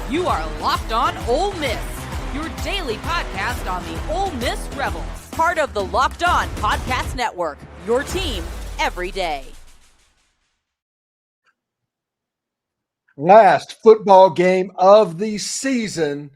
You are Locked On Ole Miss, your daily podcast on the Ole Miss Rebels. Part of the Locked On Podcast Network, your team every day. Last football game of the season.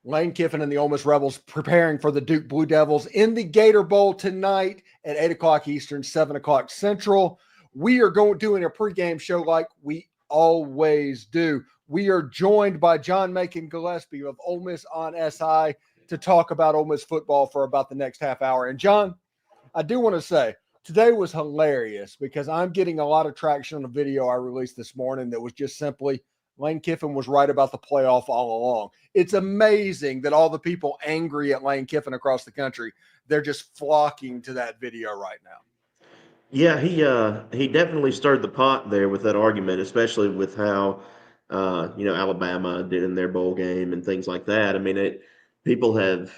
Lane Kiffin and the Ole Miss Rebels preparing for the Duke Blue Devils in the Gator Bowl tonight at 8 o'clock Eastern, 7 o'clock Central. We are doing a pregame show like we always do. We are joined by John Macon Gillespie of Ole Miss on SI to talk about Ole Miss football for about the next half hour. And John, I do want to say today was hilarious because I'm getting a lot of traction on a video I released this morning that was just simply Lane Kiffin was right about the playoff all along. It's amazing that all the people angry at Lane Kiffin across the country, they're just flocking to that video right now. Yeah, he definitely stirred the pot there with that argument, especially with how Alabama did in their bowl game and things like that. I mean, people have,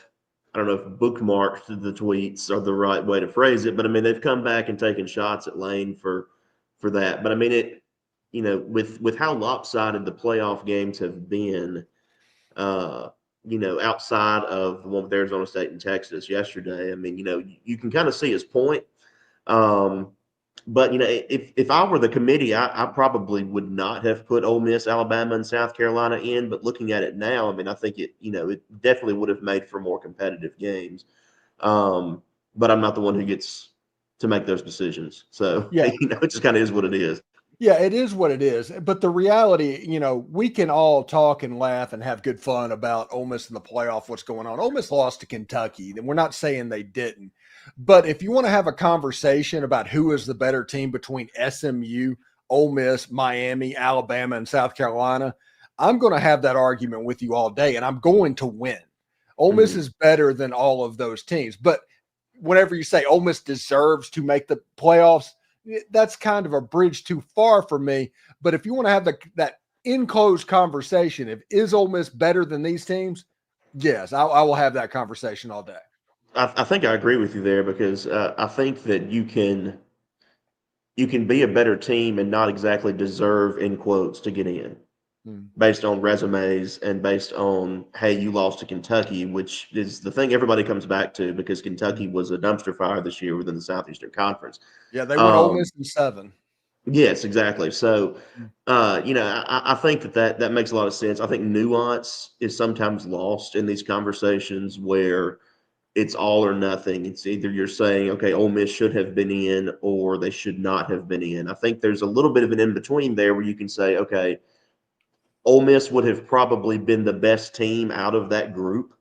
I don't know if bookmarked the tweets are the right way to phrase it, but I mean they've come back and taken shots at Lane for that. But I mean with how lopsided the playoff games have been, outside of the one with Arizona State and Texas yesterday, I mean, you can kind of see his point. But if I were the committee, I probably would not have put Ole Miss, Alabama, and South Carolina in. But looking at it now, I mean, I think it definitely would have made for more competitive games. But I'm not the one who gets to make those decisions. So yeah, it just kind of is what it is. Yeah, it is what it is. But the reality, we can all talk and laugh and have good fun about Ole Miss in the playoff, what's going on. Ole Miss lost to Kentucky, and we're not saying they didn't. But if you want to have a conversation about who is the better team between SMU, Ole Miss, Miami, Alabama, and South Carolina, I'm going to have that argument with you all day, and I'm going to win. Ole Miss is better than all of those teams. But whenever you say Ole Miss deserves to make the playoffs, that's kind of a bridge too far for me. But if you want to have that enclosed conversation, is Ole Miss better than these teams? Yes, I will have that conversation all day. I think I agree with you there because I think that you can be a better team and not exactly deserve, in quotes, to get in based on resumes and based on, hey, you lost to Kentucky, which is the thing everybody comes back to because Kentucky was a dumpster fire this year within the Southeastern Conference. Yeah, they went Ole Miss in 7. Yes, exactly. So, I think that makes a lot of sense. I think nuance is sometimes lost in these conversations where it's all or nothing. It's either you're saying, okay, Ole Miss should have been in or they should not have been in. I think there's a little bit of an in-between there where you can say, okay, Ole Miss would have probably been the best team out of that group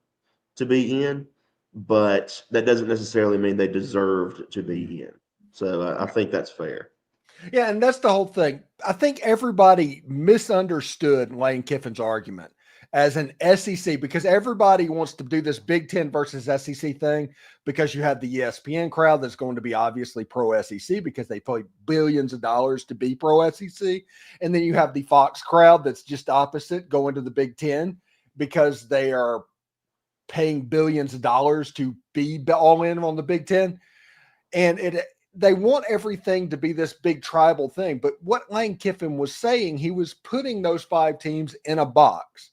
to be in, but that doesn't necessarily mean they deserved to be in. So I think that's fair. Yeah, and that's the whole thing. I think everybody misunderstood Lane Kiffin's argument as an SEC because everybody wants to do this Big Ten versus SEC thing because you have the ESPN crowd that's going to be obviously pro-SEC because they pay billions of dollars to be pro-SEC. And then you have the Fox crowd that's just opposite going to the Big Ten because they are paying billions of dollars to be all in on the Big Ten. And they want everything to be this big tribal thing. But what Lane Kiffin was saying, he was putting those 5 teams in a box.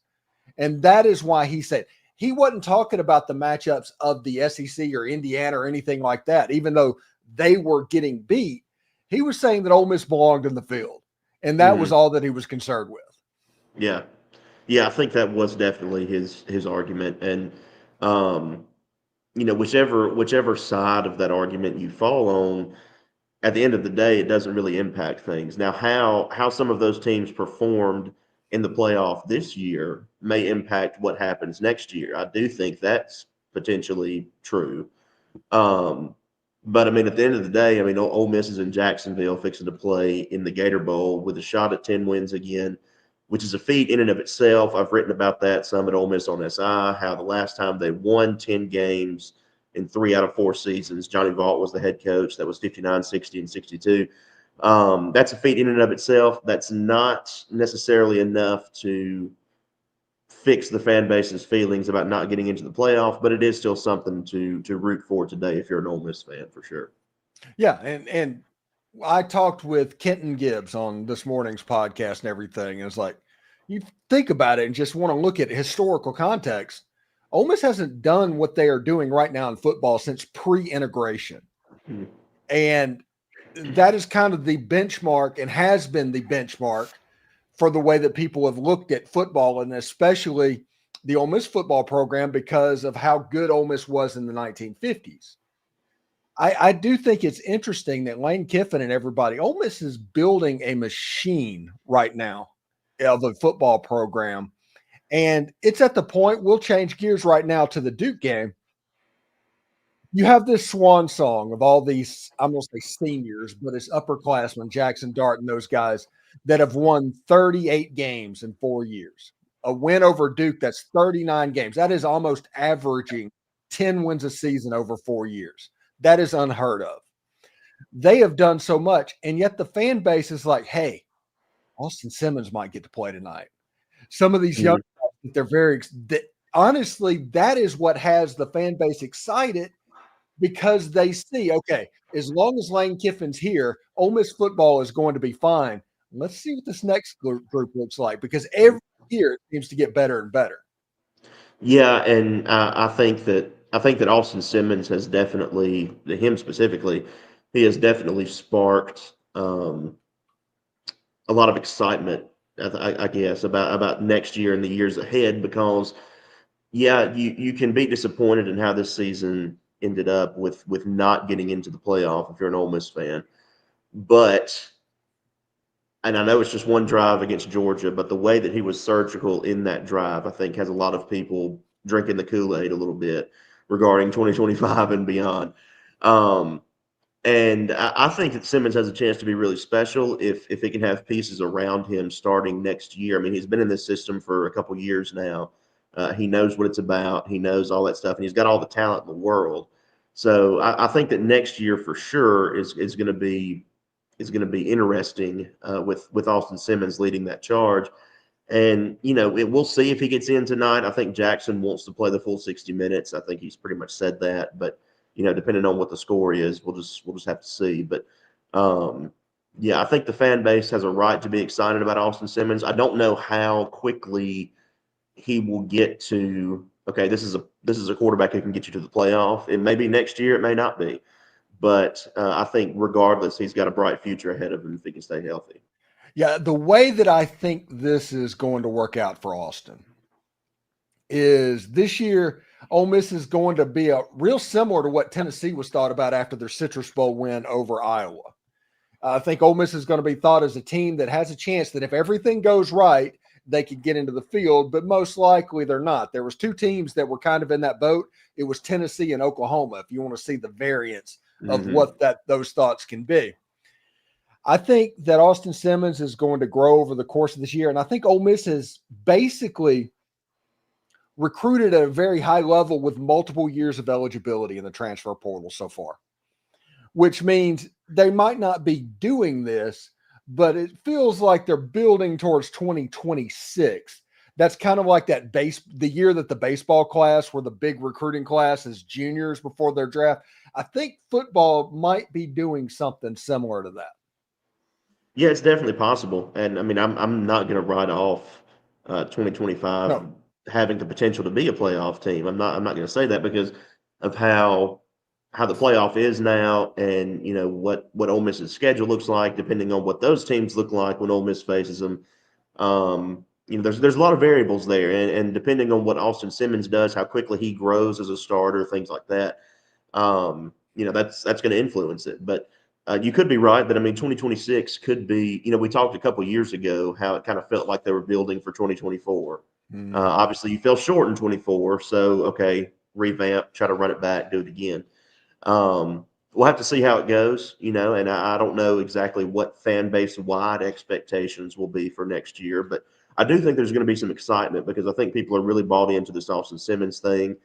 And that is why he said he wasn't talking about the matchups of the SEC or Indiana or anything like that, even though they were getting beat. He was saying that Ole Miss belonged in the field. And that was all that he was concerned with. Yeah. Yeah, I think that was definitely his argument. And, whichever side of that argument you fall on, at the end of the day, it doesn't really impact things. Now, how some of those teams performed in the playoff this year may impact what happens next year. I do think that's potentially true. But I mean, at the end of the day, I mean, Ole Miss is in Jacksonville fixing to play in the Gator Bowl with a shot at 10 wins again, which is a feat in and of itself. I've written about that some at Ole Miss on SI, how the last time they won 10 games in 3 out of 4 seasons, Johnny Vaught was the head coach. That was 59, 60, and 62. That's a feat in and of itself. That's not necessarily enough to fix the fan base's feelings about not getting into the playoff, but it is still something to root for today if you're an Ole Miss fan, for sure. Yeah, and I talked with Kenton Gibbs on this morning's podcast and everything. It's like, you think about it and just want to look at historical context, Ole Miss hasn't done what they are doing right now in football since pre-integration. Mm. And that is kind of the benchmark and has been the benchmark for the way that people have looked at football, and especially the Ole Miss football program, because of how good Ole Miss was in the 1950s. I do think it's interesting that Lane Kiffin and everybody, Ole Miss is building a machine right now of a football program. And it's at the point, we'll change gears right now to the Duke game. You have this swan song of all these, I'm going to say seniors, but it's upperclassmen, Jackson Dart and those guys that have won 38 games in 4 years. A win over Duke, that's 39 games. That is almost averaging 10 wins a season over 4 years. That is unheard of. They have done so much, and yet the fan base is like, hey, Austin Simmons might get to play tonight. Some of these young guys, they're very honestly, that is what has the fan base excited, because they see, okay, as long as Lane Kiffin's here, Ole Miss football is going to be fine. Let's see what this next group looks like, because every year it seems to get better and better. Yeah, and I think that Austin Simmons has definitely, him specifically, he has definitely sparked a lot of excitement, I guess, about next year and the years ahead. Because, yeah, you can be disappointed in how this season ended up with not getting into the playoff if you're an Ole Miss fan, but. And I know it's just one drive against Georgia, but the way that he was surgical in that drive, I think, has a lot of people drinking the Kool-Aid a little bit regarding 2025 and beyond. And I think that Simmons has a chance to be really special if he can have pieces around him starting next year. I mean, he's been in this system for a couple years now. He knows what it's about. He knows all that stuff, and he's got all the talent in the world. So I think that next year for sure is going to be interesting with Austin Simmons leading that charge. And, we'll see if he gets in tonight. I think Jackson wants to play the full 60 minutes. I think he's pretty much said that. But, depending on what the score is, we'll just have to see. But, yeah, I think the fan base has a right to be excited about Austin Simmons. I don't know how quickly he will get to, okay, this is a quarterback who can get you to the playoff. It may be next year. It may not be. But I think regardless, he's got a bright future ahead of him if he can stay healthy. Yeah, the way that I think this is going to work out for Austin is this year, Ole Miss is going to be real similar to what Tennessee was thought about after their Citrus Bowl win over Iowa. I think Ole Miss is going to be thought as a team that has a chance that if everything goes right, they could get into the field, but most likely they're not. There was two teams that were kind of in that boat. It was Tennessee and Oklahoma, if you want to see the variance of what those thoughts can be. I think that Austin Simmons is going to grow over the course of this year, and I think Ole Miss has basically recruited at a very high level with multiple years of eligibility in the transfer portal so far, which means they might not be doing this, but it feels like they're building towards 2026. That's kind of like the year that the baseball class were the big recruiting class as juniors before their draft. I think football might be doing something similar to that. Yeah, it's definitely possible. And I mean, I'm not going to write off 2025 having the potential to be a playoff team. I'm not going to say that because of how the playoff is now, and what Ole Miss's schedule looks like, depending on what those teams look like when Ole Miss faces them. There's a lot of variables there, and depending on what Austin Simmons does, how quickly he grows as a starter, things like that. That's going to influence it. But you could be right that, 2026 could be, we talked a couple of years ago how it kind of felt like they were building for 2024. Obviously, you fell short in 24, so okay, revamp, try to run it back, do it again. We'll have to see how it goes, and I don't know exactly what fan base wide expectations will be for next year, but I do think there's going to be some excitement because I think people are really bought into this Austin Simmons thing,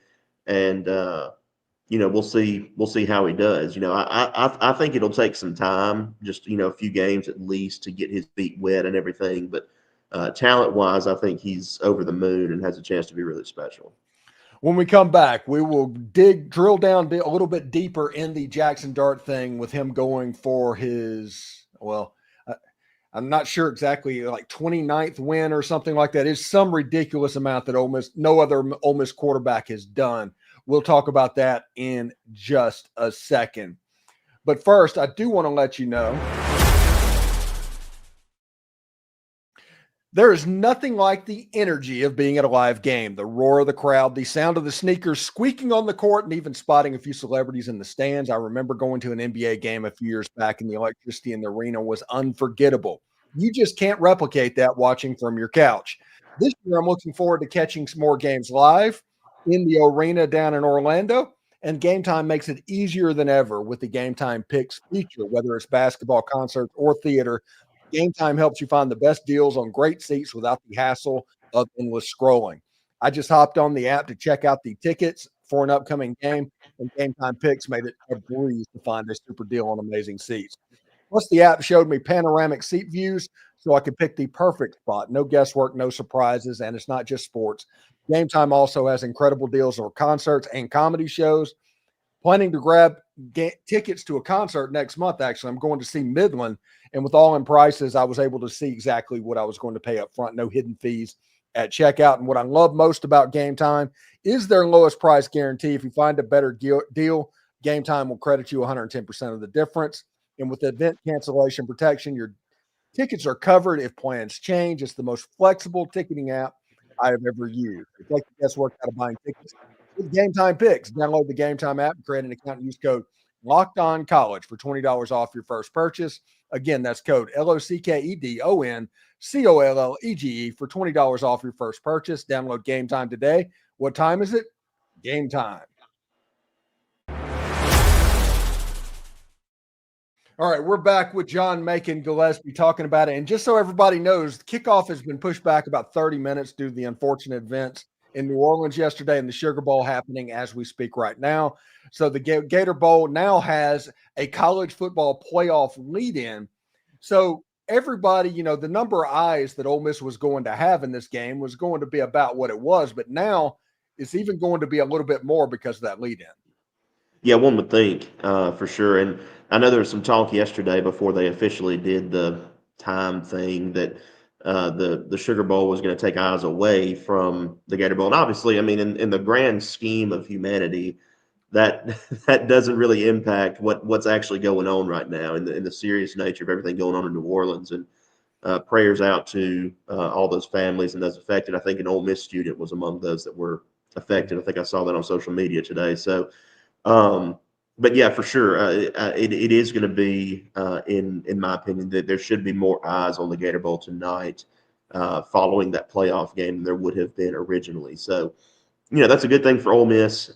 and we'll see how he does. I think it'll take some time, just a few games at least to get his feet wet and everything, but talent wise, I think he's over the moon and has a chance to be really special. When we come back, we will drill down a little bit deeper in the Jackson Dart thing with him going for his, I'm not sure exactly, like 29th win or something like that. It's some ridiculous amount that no other Ole Miss quarterback has done. We'll talk about that in just a second. But first, I do want to let you know there is nothing like the energy of being at a live game, the roar of the crowd, the sound of the sneakers squeaking on the court, and even spotting a few celebrities in the stands. I remember going to an NBA game a few years back, and the electricity in the arena was unforgettable. You just can't replicate that watching from your couch. This year, I'm looking forward to catching some more games live in the arena down in Orlando, and Game Time makes it easier than ever with the Game Time Picks feature, whether it's basketball, concerts, or theater. Game Time helps you find the best deals on great seats without the hassle of endless scrolling. I just hopped on the app to check out the tickets for an upcoming game, and Game Time Picks made it a breeze to find a super deal on amazing seats. Plus, the app showed me panoramic seat views so I could pick the perfect spot. No guesswork, no surprises, and it's not just sports. Game Time also has incredible deals on concerts and comedy shows. Planning to grab tickets to a concert next month, actually. I'm going to see Midland, and with all in prices, I was able to see exactly what I was going to pay up front, no hidden fees at checkout. And what I love most about Game Time is their lowest price guarantee. If you find a better deal, Game Time will credit you 110% of the difference. And with event cancellation protection, your tickets are covered if plans change. It's the most flexible ticketing app I have ever used. It's like the guesswork out of buying tickets with Game Time Picks. Download the Game Time app, create an account, and use code LOCKEDONCollege for $20 off your first purchase. Again, that's code LOCKEDONCOLLEGE for $20 off your first purchase. Download Game Time today. What time is it? Game time. All right, we're back with John Macon Gillespie talking about it. And just so everybody knows, kickoff has been pushed back about 30 minutes due to the unfortunate events in New Orleans yesterday and the Sugar Bowl happening as we speak right now. So the Gator Bowl now has a college football playoff lead-in. So everybody, the number of eyes that Ole Miss was going to have in this game was going to be about what it was, but now it's even going to be a little bit more because of that lead-in. Yeah, one would think for sure. And I know there was some talk yesterday before they officially did the time thing that the Sugar Bowl was going to take eyes away from the Gator Bowl. And obviously, I mean, in the grand scheme of humanity, that doesn't really impact what's actually going on right now in the serious nature of everything going on in New Orleans. And prayers out to all those families and those affected. I think an Ole Miss student was among those that were affected. I think I saw that on social media today. So, but yeah, for sure, it is going to be, in my opinion, that there should be more eyes on the Gator Bowl tonight, following that playoff game than there would have been originally. So, that's a good thing for Ole Miss.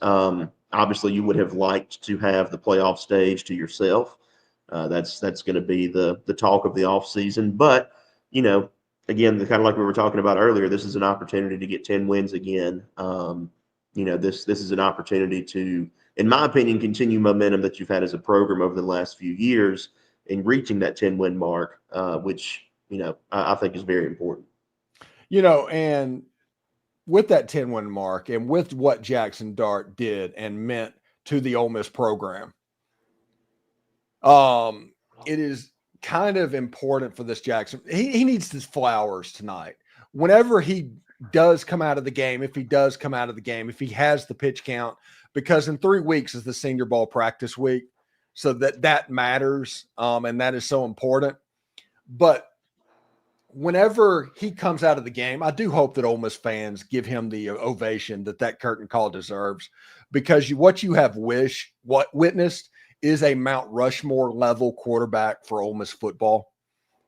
Obviously, you would have liked to have the playoff stage to yourself. That's going to be the talk of the offseason. But, again, kind of like we were talking about earlier, this is an opportunity to get 10 wins again. This is an opportunity to, in my opinion, continue momentum that you've had as a program over the last few years in reaching that 10-win mark, which, I think is very important. And with that 10-win mark and with what Jackson Dart did and meant to the Ole Miss program, it is kind of important for this Jackson. He needs his flowers tonight. Whenever he does come out of the game, if he has the pitch count, because in 3 weeks is the Senior Bowl practice week. So that matters, and that is so important. But whenever he comes out of the game, I do hope that Ole Miss fans give him the ovation that curtain call deserves, because what you have witnessed is a Mount Rushmore level quarterback for Ole Miss football,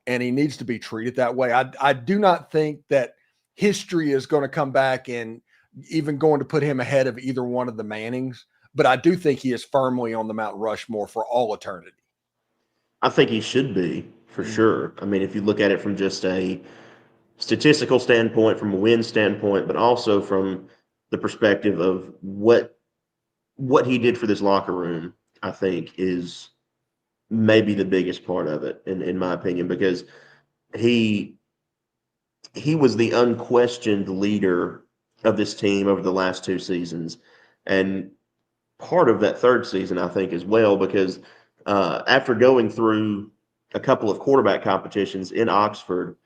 and he needs to be treated that way. I do not think that history is going to come back and even going to put him ahead of either one of the Mannings, but I do think he is firmly on the Mount Rushmore for all eternity. I think he should be, for sure. I mean, if you look at it from just a statistical standpoint, from a win standpoint, but also from the perspective of what he did for this locker room, I think is maybe the biggest part of it, in my opinion, because he was the unquestioned leader of this team over the last 2 seasons. And part of that third season, I think, as well, because after going through a couple of quarterback competitions in Oxford,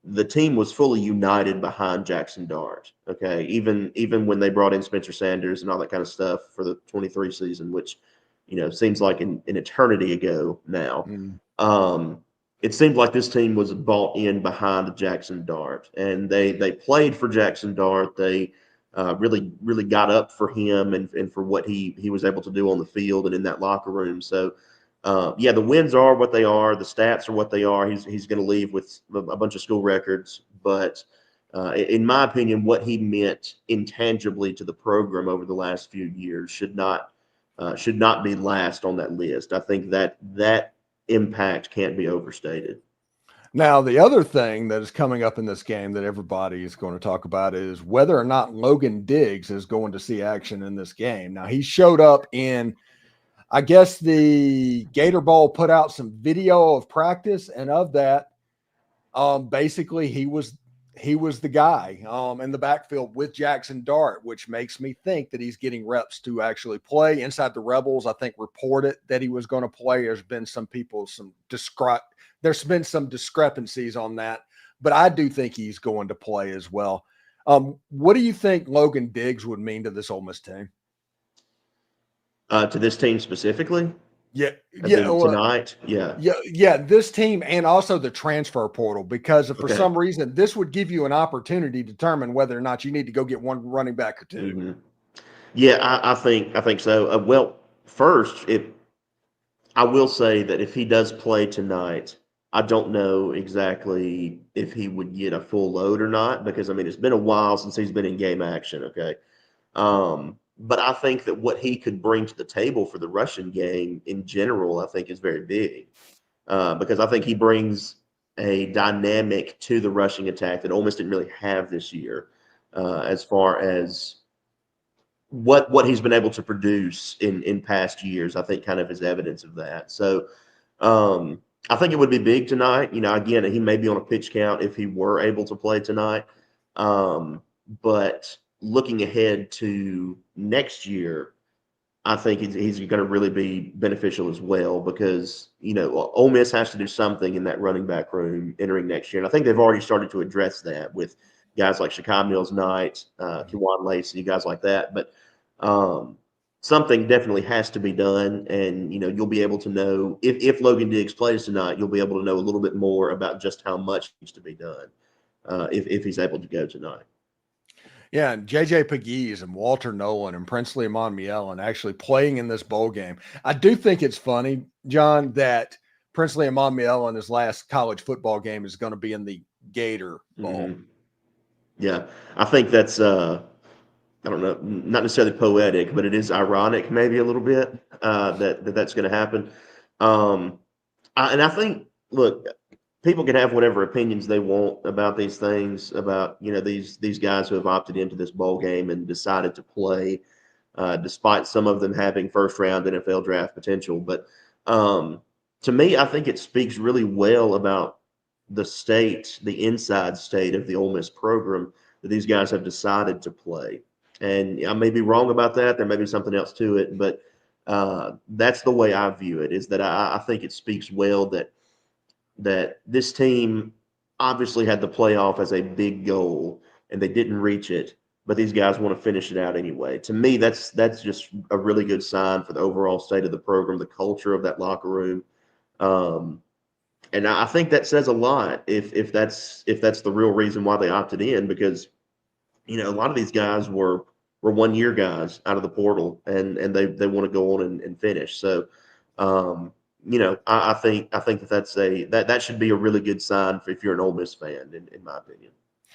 the team was fully united behind Jackson Dart. Okay, even when they brought in Spencer Sanders and all that kind of stuff for the 23 season, which seems like an eternity ago now. It seemed like this team was bought in behind Jackson Dart, and they played for Jackson Dart. They really got up for him and for what he was able to do on the field and in that locker room. So. The wins are what they are. The stats are what they are. He's going to leave with a bunch of school records. But in my opinion, what he meant intangibly to the program over the last few years should not be last on that list. I think that impact can't be overstated. Now, the other thing that is coming up in this game that everybody is going to talk about is whether or not Logan Diggs is going to see action in this game. Now, he showed up in – I guess the Gator Bowl put out some video of practice, and of that, basically he was the guy in the backfield with Jackson Dart, which makes me think that he's getting reps to actually play. Inside the Rebels, I think, reported that he was going to play. There's been some discrepancies on that, but I do think he's going to play as well. What do you think Logan Diggs would mean to this Ole Miss team? To this team specifically? Tonight? This team and also the transfer portal, because for some reason this would give you an opportunity to determine whether or not you need to go get one running back or two. Mm-hmm. Yeah, I think so. Well, first, I will say that if he does play tonight, I don't know exactly if he would get a full load or not, because it's been a while since he's been in game action. Okay. But I think that what he could bring to the table for the rushing game in general, I think is very big, because I think he brings a dynamic to the rushing attack that Ole Miss didn't really have this year, as far as what he's been able to produce in past years. I think kind of is evidence of that. So I think it would be big tonight. Again, he may be on a pitch count if he were able to play tonight, but looking ahead to next year, I think he's going to really be beneficial as well, because, Ole Miss has to do something in that running back room entering next year. And I think they've already started to address that with guys like Shakai Mills-Knight, Kiwan Lacey, guys like that. But something definitely has to be done. And, you'll be able to know if Logan Diggs plays tonight, you'll be able to know a little bit more about just how much needs to be done if he's able to go tonight. Yeah, and J.J. Pegues and Walter Nolan and Princely Amon-Mielon actually playing in this bowl game. I do think it's funny, John, that Princely Amon-Mielon, his last college football game, is going to be in the Gator Bowl. Mm-hmm. Yeah, I think that's, I don't know, not necessarily poetic, but it is ironic maybe a little bit that's going to happen. And I think, look, people can have whatever opinions they want about these things, about, these guys who have opted into this bowl game and decided to play, despite some of them having first-round NFL draft potential. But to me, I think it speaks really well about the inside state of the Ole Miss program, that these guys have decided to play. And I may be wrong about that. There may be something else to it, but that's the way I view it, is that I think it speaks well that this team obviously had the playoff as a big goal and they didn't reach it, but these guys want to finish it out anyway. To me, that's just a really good sign for the overall state of the program, the culture of that locker room. And I think that says a lot if that's the real reason why they opted in, because, a lot of these guys were 1-year guys out of the portal, and they want to go on and finish. So, I think that should be a really good sign if you're an Ole Miss fan, in my opinion.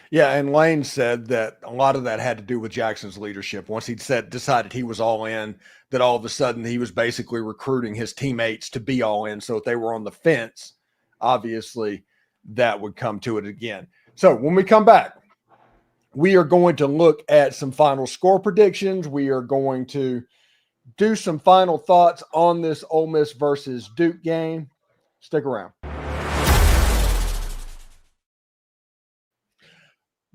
Yeah, and Lane said that a lot of that had to do with Jackson's leadership. Once he decided he was all in, that all of a sudden he was basically recruiting his teammates to be all in. So if they were on the fence, obviously that would come to it again. So when we come back, we are going to look at some final score predictions. We are going to do some final thoughts on this Ole Miss versus Duke game. Stick around.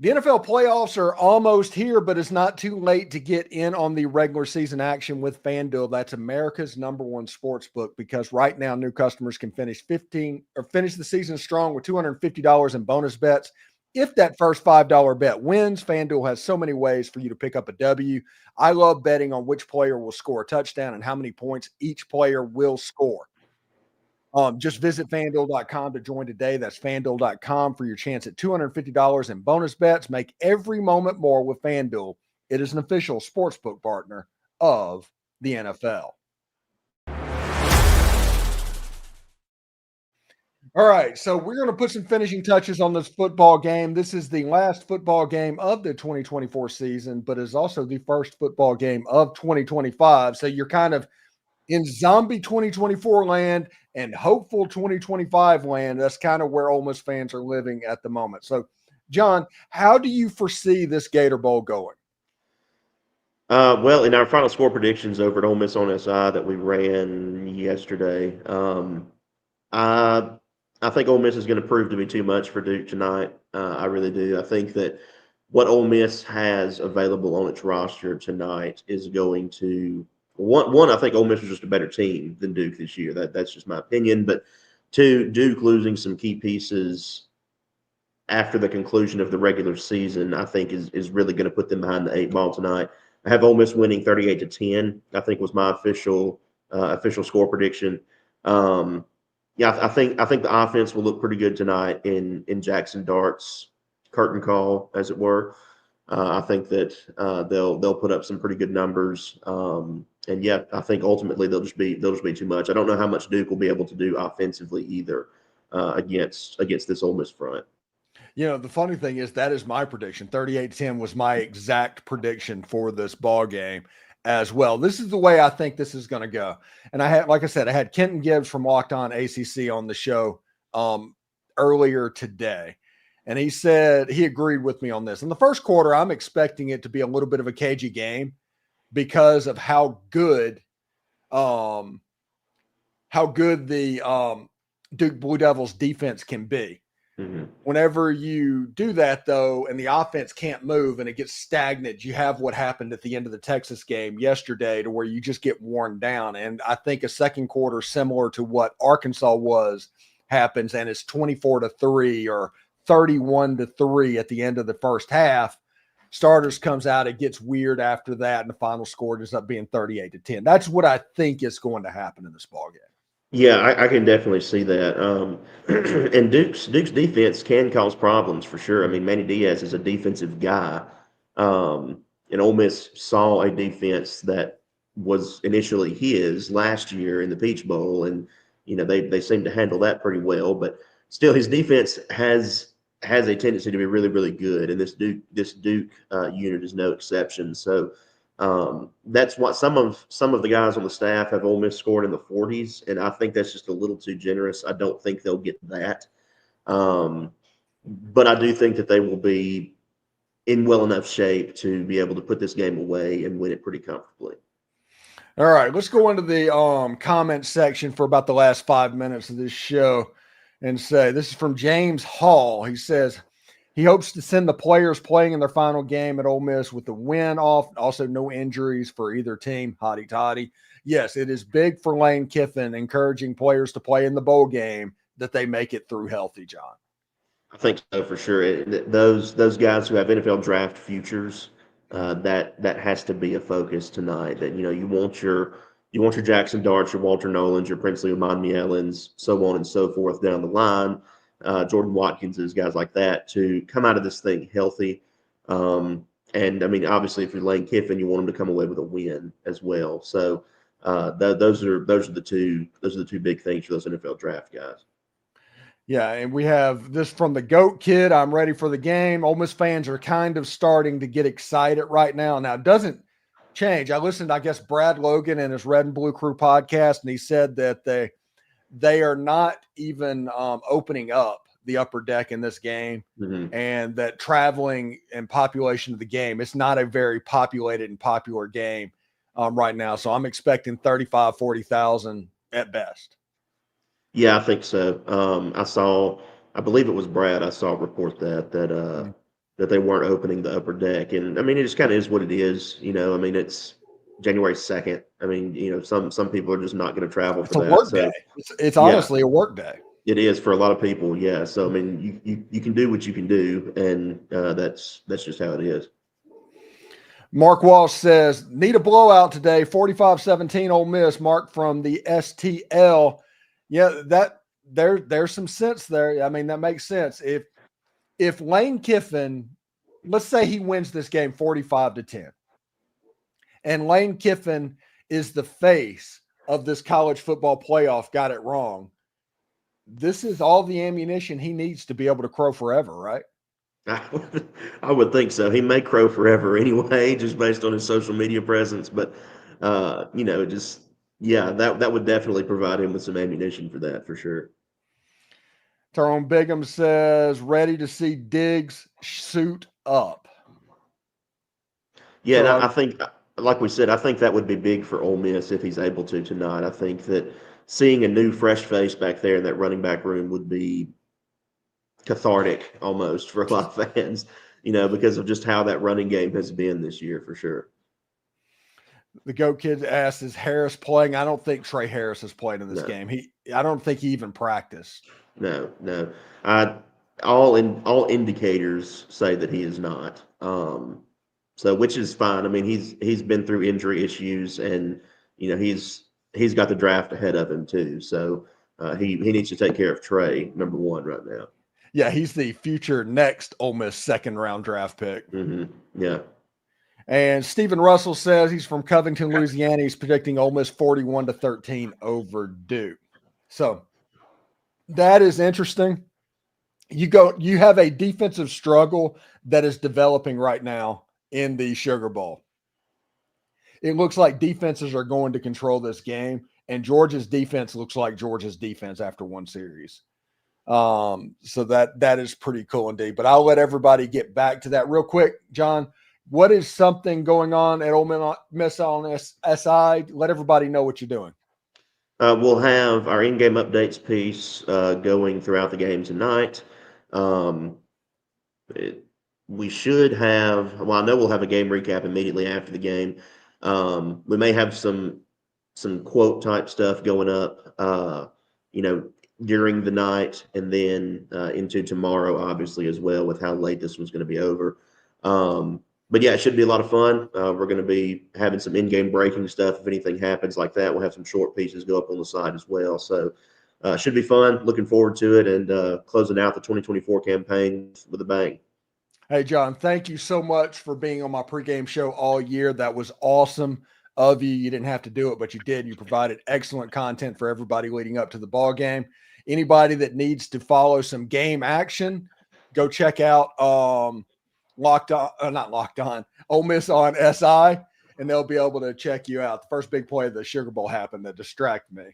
The NFL playoffs are almost here, but it's not too late to get in on the regular season action with FanDuel. That's America's #1 sports book, because right now new customers can finish the season strong with $250 in bonus bets. If that first $5 bet wins, FanDuel has so many ways for you to pick up a W. I love betting on which player will score a touchdown and how many points each player will score. Just visit FanDuel.com to join today. That's FanDuel.com for your chance at $250 in bonus bets. Make every moment more with FanDuel. It is an official sportsbook partner of the NFL. All right, so we're going to put some finishing touches on this football game. This is the last football game of the 2024 season, but is also the first football game of 2025. So you're kind of in zombie 2024 land and hopeful 2025 land. That's kind of where Ole Miss fans are living at the moment. So, John, how do you foresee this Gator Bowl going? Well, in our final score predictions over at Ole Miss on SI that we ran yesterday, I think Ole Miss is going to prove to be too much for Duke tonight. I really do. I think that what Ole Miss has available on its roster tonight is going to one. I think Ole Miss is just a better team than Duke this year. That's just my opinion. But two, Duke losing some key pieces after the conclusion of the regular season, I think is really going to put them behind the 8 ball tonight. I have Ole Miss winning 38-10. I think was my official score prediction. Yeah, I think the offense will look pretty good tonight in Jackson Dart's curtain call, as it were. I think that they'll put up some pretty good numbers. And yeah, I think ultimately they'll just be too much. I don't know how much Duke will be able to do offensively either against this Ole Miss front. You know, the funny thing is that is my prediction. 38-10 was my exact prediction for this ball game as well. This is the way I think this is going to go. And I had, like I said, I had Kenton Gibbs from Locked On ACC on the show earlier today. And he said he agreed with me on this. In the first quarter, I'm expecting it to be a little bit of a cagey game because of how good the Duke Blue Devils defense can be. Mm-hmm. Whenever you do that, though, and the offense can't move and it gets stagnant, you have what happened at the end of the Texas game yesterday, to where you just get worn down. And I think a second quarter similar to what Arkansas was happens, and it's 24-3 or 31-3 at the end of the first half. Starters comes out, it gets weird after that, and the final score ends up being 38-10. That's what I think is going to happen in this ballgame. Yeah, I can definitely see that. And Duke's defense can cause problems for sure. I mean, Manny Diaz is a defensive guy. And Ole Miss saw a defense that was initially his last year in the Peach Bowl, and they seem to handle that pretty well. But still, his defense has a tendency to be really, really good, and this Duke unit is no exception. So. That's what some of the guys on the staff have Ole Miss scored in the 40s, and I think that's just a little too generous. I don't think they'll get that. But I do think that they will be in well enough shape to be able to put this game away and win it pretty comfortably. All right, let's go into the comment section for about the last 5 minutes of this show and say, this is from James Hall. He says, he hopes to send the players playing in their final game at Ole Miss with the win off. Also, no injuries for either team. Hotty toddy. Yes, it is big for Lane Kiffin, encouraging players to play in the bowl game, that they make it through healthy, John. I think so for sure. Those guys who have NFL draft futures, that has to be a focus tonight. That you want your Jackson Darts, your Walter Nolans, your Princely Umanmielans, so on and so forth down the line. Jordan Watkinses, guys like that, to come out of this thing healthy. And I mean, obviously, if you're Lane Kiffin, you want them to come away with a win as well. So those are the two big things for those NFL draft guys. Yeah, and we have this from the GOAT Kid. I'm ready for the game. Ole Miss fans are kind of starting to get excited right now. Now, it doesn't change. I listened, I guess, Brad Logan and his Red and Blue Crew podcast, and he said that they are not even opening up the upper deck in this game, and that traveling and population of the game, it's not a very populated and popular game right now. So I'm expecting 35,000, 40,000 at best. Yeah, I think so. I believe it was Brad. I saw a report that that they weren't opening the upper deck. And I mean, it just kind of is what it is. You know, I mean, it's January 2nd. I mean, you know, some people are just not going to travel It's for a that. work So day. It's honestly a work day. it is for a lot of people. Yeah. So, I mean, you can do what you can do. And that's just how it is. Mark Walsh says, need a blowout today, 45-17 Ole Miss. Mark from the STL. Yeah, that there's some sense there. I mean, that makes sense. If Lane Kiffin, let's say he wins this game 45-10, and Lane Kiffin is the face of this college football playoff, got it wrong, this is all the ammunition he needs to be able to crow forever, right? I would think so. He may crow forever anyway, just based on his social media presence. But you know, just that would definitely provide him with some ammunition for that, for sure. Tyrone Bigham says, ready to see Diggs suit up. Yeah, So, and I think, like we said, I think that would be big for Ole Miss if he's able to tonight. I think that seeing a new, fresh face back there in that running back room would be cathartic almost for a lot of fans, you know, because of just how that running game has been this year, for sure. The Goat Kid asked, is Harris playing? I don't think Trey Harris has played in this game. I don't think he even practiced. No. All indicators say that he is not. So which is fine. I mean, he's been through injury issues, and you know he's got the draft ahead of him too. So he needs to take care of Trey, number one, right now. Yeah, he's the future next Ole Miss second round draft pick. Mm-hmm. Yeah. And Stephen Russell says he's from Covington, Louisiana. He's predicting Ole Miss 41-13 over Duke. So that is interesting. You have a defensive struggle that is developing right now in the Sugar Bowl. It looks like defenses are going to control this game, and Georgia's defense looks like Georgia's defense after one series. So that is pretty cool indeed. But I'll let everybody get back to that real quick. John, what is something going on at Ole Miss on SI? Let everybody know what you're doing. We'll have our in-game updates piece going throughout the game tonight. We should have, well, I know we'll have a game recap immediately after the game. We may have some quote type stuff going up, you know, during the night, and then into tomorrow, obviously, as well, with how late this one's going to be over. But yeah, it should be a lot of fun. We're going to be having some in-game breaking stuff. If anything happens like that, we'll have some short pieces go up on the side as well. So it should be fun. Looking forward to it, and closing out the 2024 campaign with a bang. Hey, John, thank you so much for being on my pregame show all year. That was awesome of you. You didn't have to do it, but you did. You provided excellent content for everybody leading up to the ball game. Anybody that needs to follow some game action, go check out Ole Miss on SI, and they'll be able to check you out. The first big play of the Sugar Bowl happened that distracted me.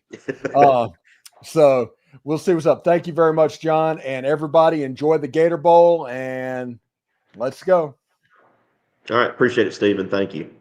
So we'll see what's up. Thank you very much, John, and everybody enjoy the Gator Bowl, and let's go. All right. Appreciate it, Steven. Thank you.